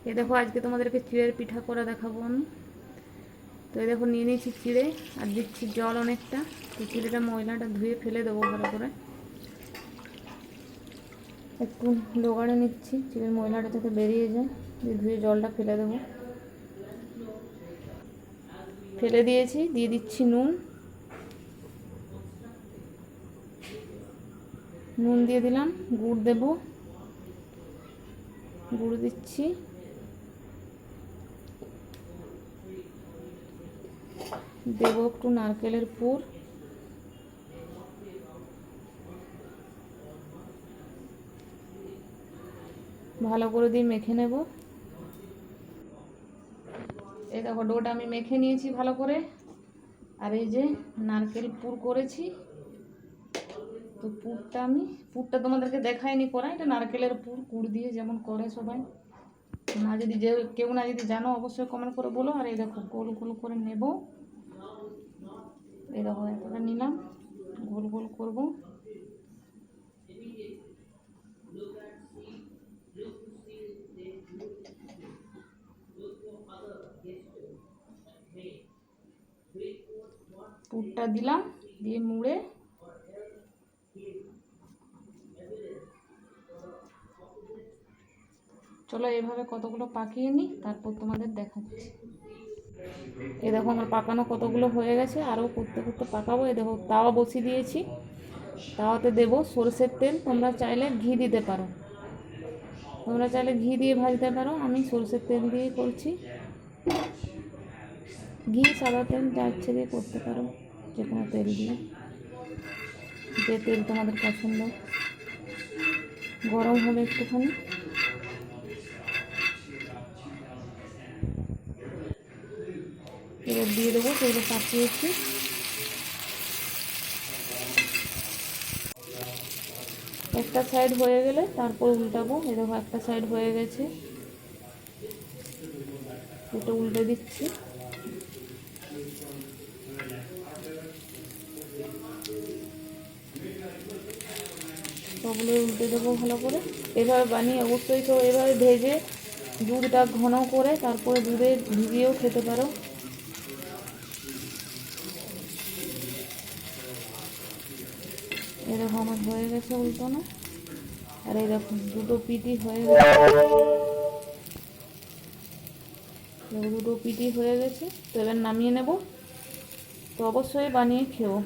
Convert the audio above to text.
এই দেখো আজকে তোমাদেরকে চিড়ের পিঠা করে দেখাবো আমি। তো এই দেখো নিয়ে নিয়েছি চিড়ে আর দিচ্ছি জল অনেকটা। তো চিড়েটা ময়লাটা ধুয়ে ফেলে দেবো ভালো করে, একটু ডোগাড়ে নিচ্ছি চিড়ের ময়লাটা যাতে বেরিয়ে যায়, দিয়ে ধুয়ে জলটা ফেলে দেবো। ফেলে দিয়েছি, দিয়ে দিচ্ছি নুন। নুন দিয়ে দিলাম, গুড় দেব, গুড় দিচ্ছি, দেব একটু নারকেলের পুর, ভালো করে দিয়ে মেখে নেব। এই দেখো ডোটা আমি মেখে নিয়েছি ভালো করে, আর এই যে নারকেল পুর করেছি। তো পুরটা তোমাদেরকে দেখাইনি করা, এটা নারকেলের পুর গুড় দিয়ে যেমন করে সবাই। না যদি কেউ না যদি জানো অবশ্যই কমেন্ট করে বলো। আর এই দেখো গোল গোল করে নেব, এই দেখো এতটা নিলাম, গোল গোল করব। পুরটা দিলাম, দিয়ে মুড়ে চলো এভাবে কতগুলো পাকিয়ে নিই, তারপর তোমাদের দেখাচ্ছি। এই দেখো আমার পাকানো কতগুলো হয়ে গেছে, আরও করতে করতে পাকাবো। এই দেখো তাওয়া বসিয়ে দিয়েছি, তাওয়াতে দেবো সরষের তেল, তোমরা চাইলে ঘি দিতে পারো, তোমরা চাইলে ঘি দিয়ে ভাজতে পারো, আমি সরষের তেল দিয়েই করছি। ঘি সাদা তেল যা ইচ্ছে দিয়ে করতে পারো, যে কোনো তেল দিয়ে, যে তেল তোমাদের পছন্দ। গরম হবে একটুখানি, এবার দিয়ে দেবো তেলে পাকিয়েছি। একটা সাইড হয়ে গেলে তারপর উল্টাবো। এই দেখো একটা সাইড হয়ে গেছে, এটা উল্টে দিচ্ছি। সবগুলো উল্টে দেবো ভালো করে। এভাবে বানিয়ে অবশ্যই তো এভাবে ভেজে দুধটা ঘন করে তারপরে দুধে ভিজিয়েও খেতে পারো। এই দেখো আমার হয়ে গেছে উল্টানো, আর এই দেখো দুটো পিঠি হয়ে গেছে, দুটো পিঠি হয়ে গেছে। তো এবার নামিয়ে নেব। তো অবশ্যই বানিয়ে খেও।